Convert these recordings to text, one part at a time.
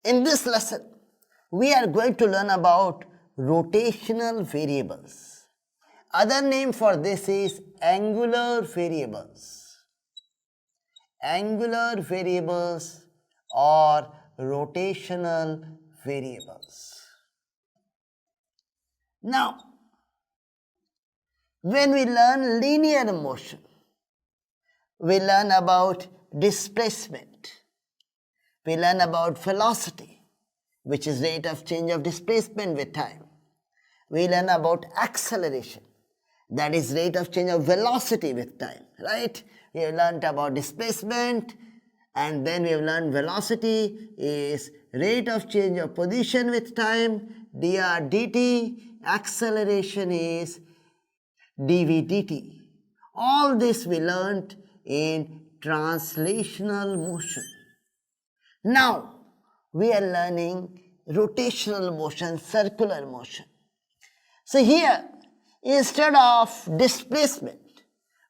In this lesson, we are going to learn about rotational variables. Other name for this is angular variables. Angular variables or rotational variables. Now, when we learn linear motion, we learn about displacement. We learn about velocity, which is rate of change of displacement with time. We learn about acceleration, that is rate of change of velocity with time, right? We have learned about displacement, and then we have learned velocity is rate of change of position with time, dr dt, acceleration is dv dt. All this we learned in translational motion. Now, we are learning rotational motion, circular motion. So here, instead of displacement,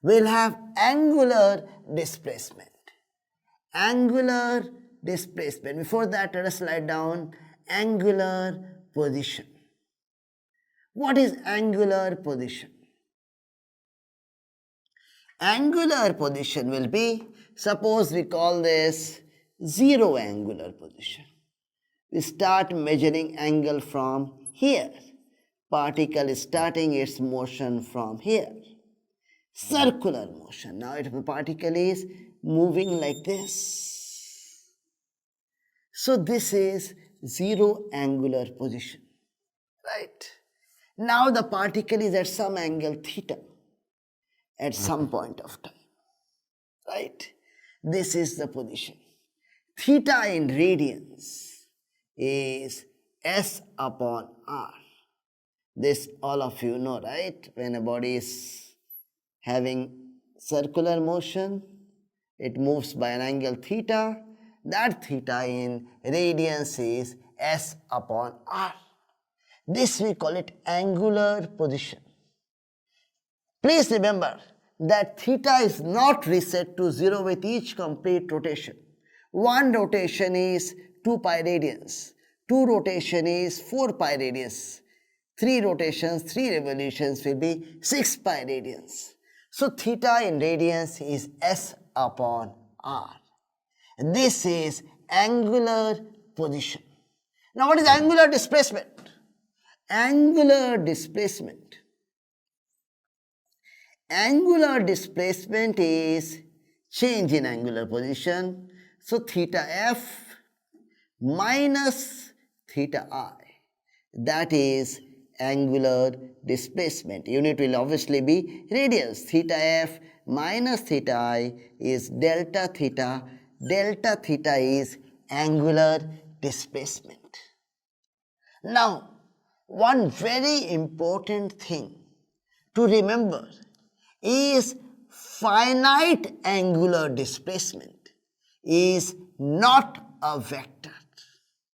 we'll have angular displacement. Angular displacement. Before that, let us write down angular position. What is angular position? Angular position will be, suppose we call this zero angular position. We start measuring angle from here. Particle is starting its motion from here. Circular motion. Now the particle is moving like this. So this is zero angular position. Right? Now the particle is at some angle theta at some point of time. Right? This is the position. Theta in radians is S upon R. This all of you know, right? When a body is having circular motion, it moves by an angle theta. That theta in radians is S upon R. This we call it angular position. Please remember that theta is not reset to 0 with each complete rotation. One rotation is 2 pi radians. Two rotation is 4 pi radians. 3 rotations, 3 revolutions will be 6 pi radians. So theta in radians is S upon R. This is angular position. Now what is angular displacement? Angular displacement. Angular displacement is change in angular position. So theta f minus theta I. That is angular displacement. Unit will obviously be radians. Theta f minus theta I is delta theta. Delta theta is angular displacement. Now, one very important thing to remember is finite angular displacement is not a vector,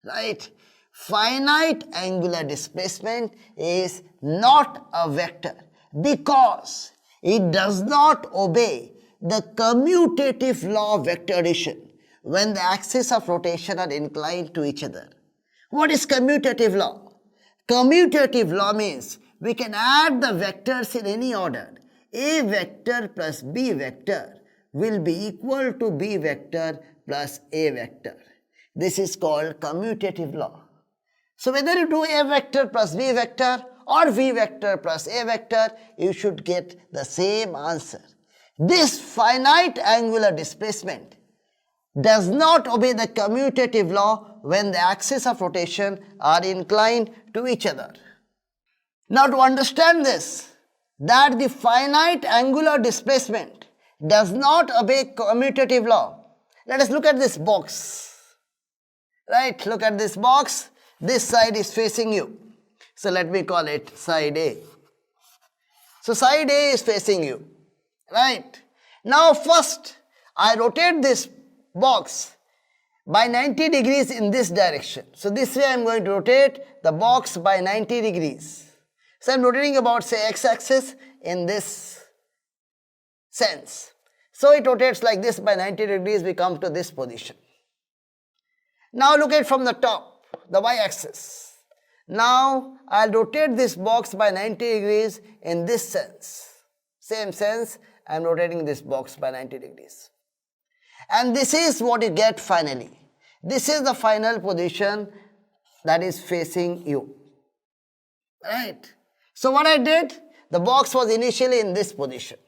right? Finite angular displacement is not a vector because it does not obey the commutative law of vector addition when the axes of rotation are inclined to each other. What is commutative law? Commutative law means we can add the vectors in any order. A vector plus B vector will be equal to B vector plus A vector. This is called commutative law. So whether you do A vector plus B vector or V vector plus A vector, you should get the same answer. This finite angular displacement does not obey the commutative law when the axes of rotation are inclined to each other. Now to understand this, that the finite angular displacement does not obey commutative law, let us look at this box. Right, look at this box. This side is facing you. So let me call it side A. So side A is facing you. Right. Now first I rotate this box by 90 degrees in this direction. So this way I am going to rotate the box by 90 degrees. So I am rotating about say x-axis in this sense. So it rotates like this by 90 degrees, we come to this position. Now look at from the top, the y-axis. Now I'll rotate this box by 90 degrees in this sense. Same sense, I'm rotating this box by 90 degrees. And this is what you get finally. This is the final position that is facing you. Right? So what I did, the box was initially in this position.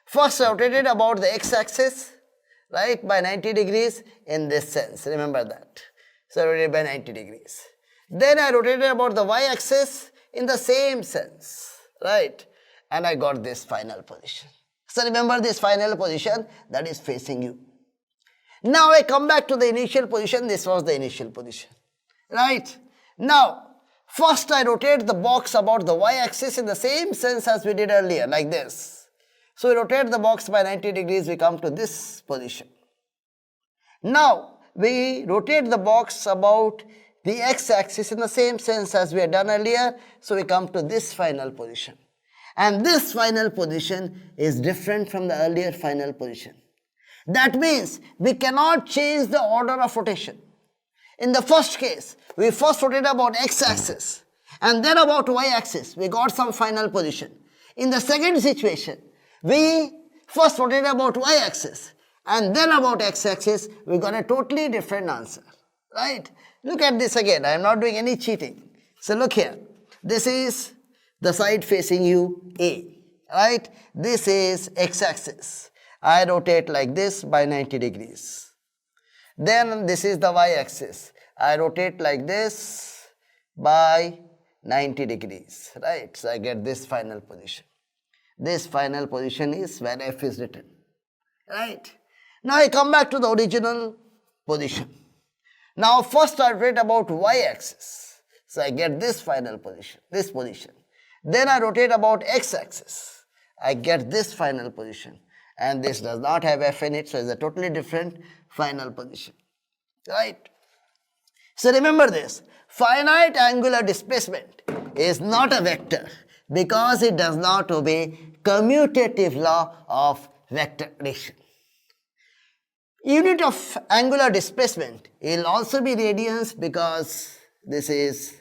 First I rotated about the x-axis, right, by 90 degrees in this sense. Remember that. So I rotated by 90 degrees. Then I rotated about the y-axis in the same sense, right? And I got this final position. So remember this final position that is facing you. Now I come back to the initial position. This was the initial position, right? Now, first I rotate the box about the y-axis in the same sense as we did earlier, like this. So we rotate the box by 90 degrees, we come to this position. Now, we rotate the box about the x-axis in the same sense as we had done earlier, so we come to this final position. And this final position is different from the earlier final position. That means we cannot change the order of rotation. In the first case, we first rotated about x-axis and then about y-axis. We got some final position. In the second situation, we first rotated about y-axis and then about x-axis. We got a totally different answer. Right? Look at this again. I am not doing any cheating. So look here. This is the side facing you, A. Right? This is x-axis. I rotate like this by 90 degrees. Then this is the y-axis. I rotate like this by 90 degrees. Right? So I get this final position. This final position is where F is written. Right? Now I come back to the original position. Now first I rotate about y-axis. So I get this final position, this position. Then I rotate about x-axis. I get this final position. And this does not have F in it, so it's a totally different final position. Right? So remember this, finite angular displacement is not a vector because it does not obey commutative law of vector addition. Unit of angular displacement will also be radians because this is,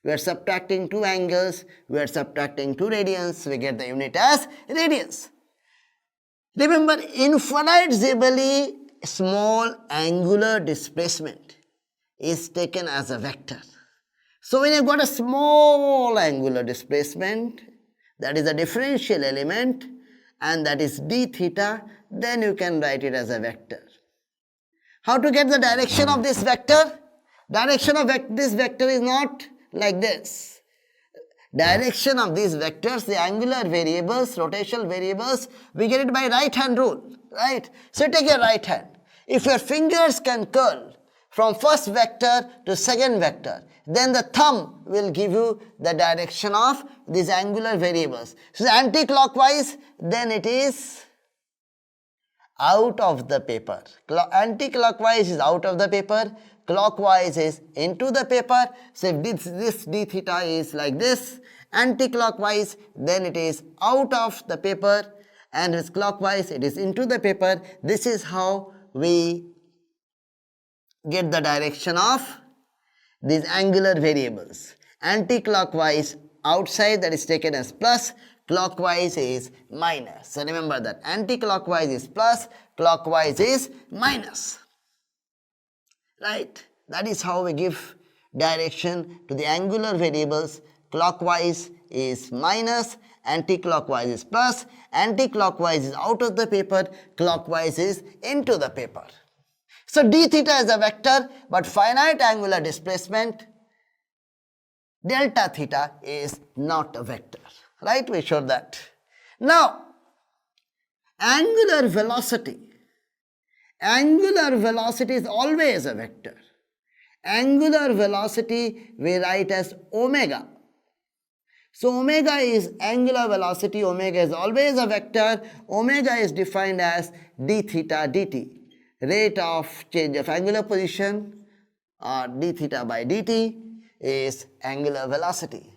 we are subtracting two angles, we are subtracting two radians, we get the unit as radians. Remember, infinitesimally small angular displacement is taken as a vector. So when you've got a small angular displacement, that is a differential element, and that is d theta, then you can write it as a vector. How to get the direction of this vector? Direction of this vector is not like this. Direction of these vectors, the angular variables, rotational variables, we get it by right hand rule, right? So take your right hand. If your fingers can curl from first vector to second vector, then the thumb will give you the direction of these angular variables. So anti-clockwise, then it is out of the paper. Anti-clockwise is out of the paper, clockwise is into the paper. So if this d theta is like this, anti-clockwise, then it is out of the paper, and if clockwise, it is into the paper. This is how we get the direction of these angular variables. Anti-clockwise outside, that is taken as plus, clockwise is minus. So remember that anti-clockwise is plus, clockwise is minus. Right? That is how we give direction to the angular variables. Clockwise is minus, anti-clockwise is plus, anti-clockwise is out of the paper, clockwise is into the paper. So d theta is a vector, but finite angular displacement delta theta is not a vector. Right? We showed that. Now, angular velocity is always a vector. Angular velocity we write as omega. So omega is angular velocity, omega is always a vector. Omega is defined as d theta dt, rate of change of angular position, or d theta by dt is angular velocity.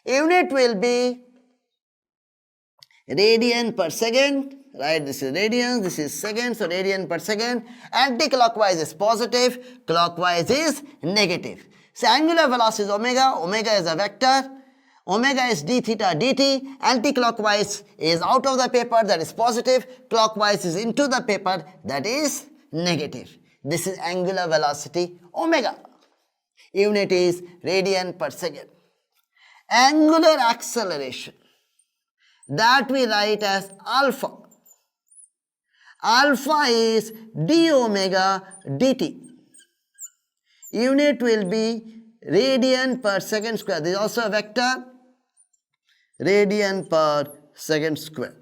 Unit will be radian per second, right? This is radians, this is seconds, so radian per second. Anti-clockwise is positive, clockwise is negative. So angular velocity is omega, omega is a vector, omega is d theta dt, anti-clockwise is out of the paper, that is positive, clockwise is into the paper, that is negative. This is angular velocity omega. Unit is radian per second. Angular acceleration, that we write as alpha. Alpha is d omega dt. Unit will be radian per second square. This is also a vector, radian per second square.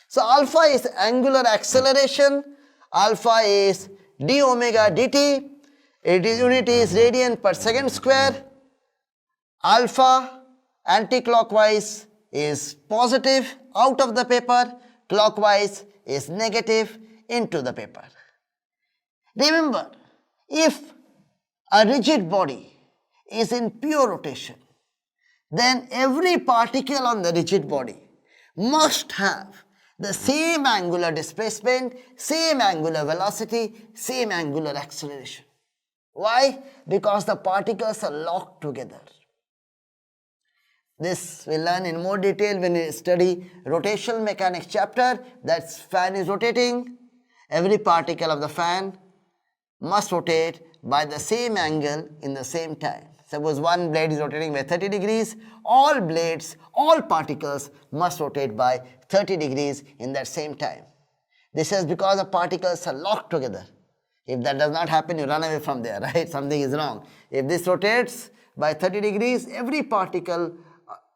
So alpha is angular acceleration, alpha is d omega dt, unit is radian per second square. Alpha anti-clockwise is positive out of the paper, clockwise is negative into the paper. Remember, if a rigid body is in pure rotation, then every particle on the rigid body must have the same angular displacement, same angular velocity, same angular acceleration. Why? Because the particles are locked together. This we'll learn in more detail when we study rotational mechanics chapter. That fan is rotating. Every particle of the fan must rotate by the same angle in the same time. Suppose one blade is rotating by 30 degrees, all blades, all particles must rotate by 30 degrees in that same time. This is because the particles are locked together. If that does not happen, you run away from there, right? Something is wrong. If this rotates by 30 degrees, every particle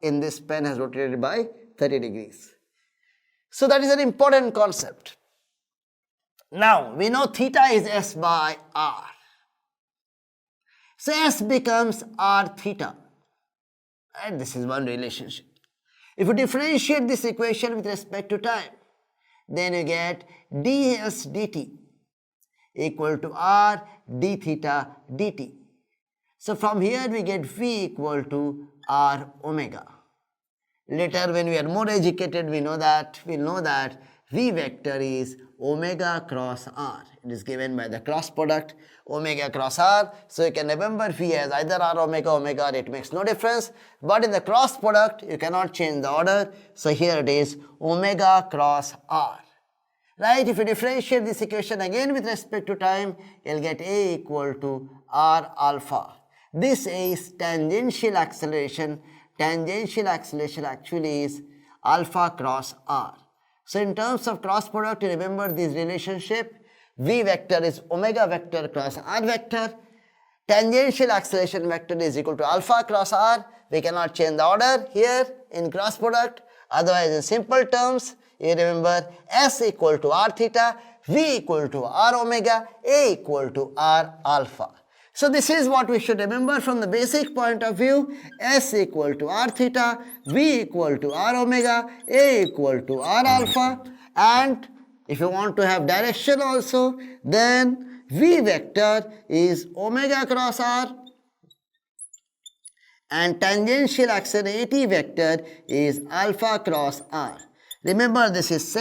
in this pen has rotated by 30 degrees. So that is an important concept. Now, we know theta is S by R. So S becomes R theta. And this is one relationship. If you differentiate this equation with respect to time, then you get ds dt equal to R d theta dt. So from here we get V equal to R omega. Later when we are more educated, we'll know that V vector is omega cross R. It is given by the cross product omega cross R. So you can remember V as either R omega omega R, it makes no difference. But in the cross product you cannot change the order. So here it is omega cross R. Right? If you differentiate this equation again with respect to time, you'll get A equal to R alpha. This is tangential acceleration. Tangential acceleration actually is alpha cross R. So in terms of cross product, you remember this relationship. V vector is omega vector cross R vector. Tangential acceleration vector is equal to alpha cross R. We cannot change the order here in cross product. Otherwise, in simple terms, you remember S equal to R theta, V equal to R omega, A equal to R alpha. So this is what we should remember from the basic point of view. S equal to R theta, V equal to R omega, A equal to R alpha. And if you want to have direction also, then V vector is omega cross R and tangential accelerating vector is alpha cross R. Remember, this is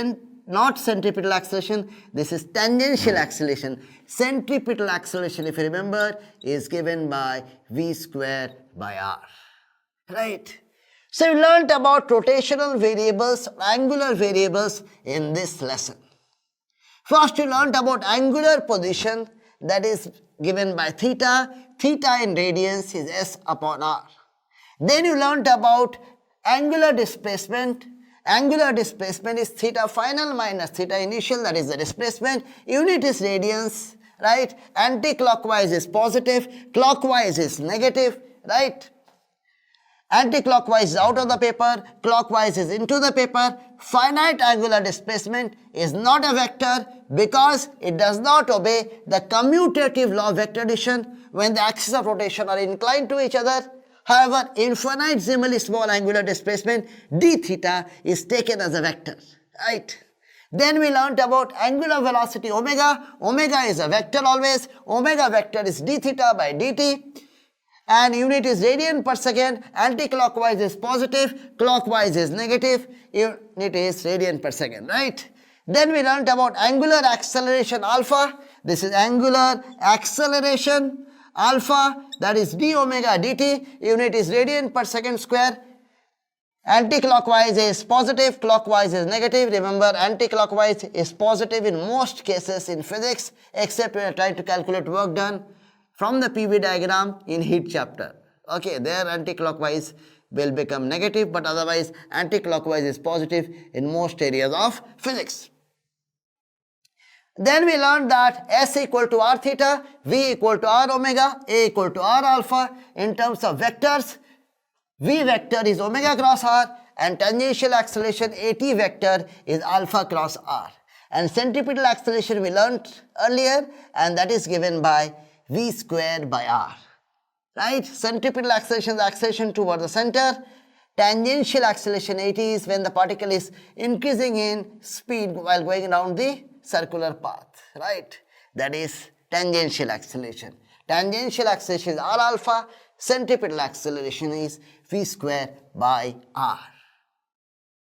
not centripetal acceleration, this is tangential acceleration. Centripetal acceleration, if you remember, is given by V square by R. Right? So we learnt about rotational variables, angular variables in this lesson. First you learnt about angular position, that is given by theta. Theta in radians is S upon R. Then you learnt about angular displacement. Angular displacement is theta final minus theta initial, that is the displacement. Unit is radians, right? Anti-clockwise is positive, clockwise is negative, right? Anti-clockwise is out of the paper, clockwise is into the paper. Finite angular displacement is not a vector because it does not obey the commutative law of vector addition when the axes of rotation are inclined to each other. However, infinitesimally small angular displacement d theta is taken as a vector, right? Then we learnt about angular velocity omega. Omega is a vector always. Omega vector is d theta by dt. and unit is radian per second. Anti-clockwise is positive, clockwise is negative, unit is radian per second, right? Then we learnt about angular acceleration alpha. This is angular acceleration alpha, that is d omega dt, unit is radian per second square. Anti-clockwise is positive, clockwise is negative. Remember, anti-clockwise is positive in most cases in physics, except when you are trying to calculate work done from the PV diagram in heat chapter. Okay, there anti-clockwise will become negative, but otherwise anti-clockwise is positive in most areas of physics. Then we learned that S equal to r theta, V equal to r omega, A equal to r alpha. In terms of vectors, V vector is omega cross r and tangential acceleration AT vector is alpha cross r. And centripetal acceleration we learnt earlier, and that is given by V squared by r. Right? Centripetal acceleration is acceleration toward the center. Tangential acceleration AT is when the particle is increasing in speed while going around the circular path. Right? That is tangential acceleration. Tangential acceleration is r alpha. Centripetal acceleration is V square by r.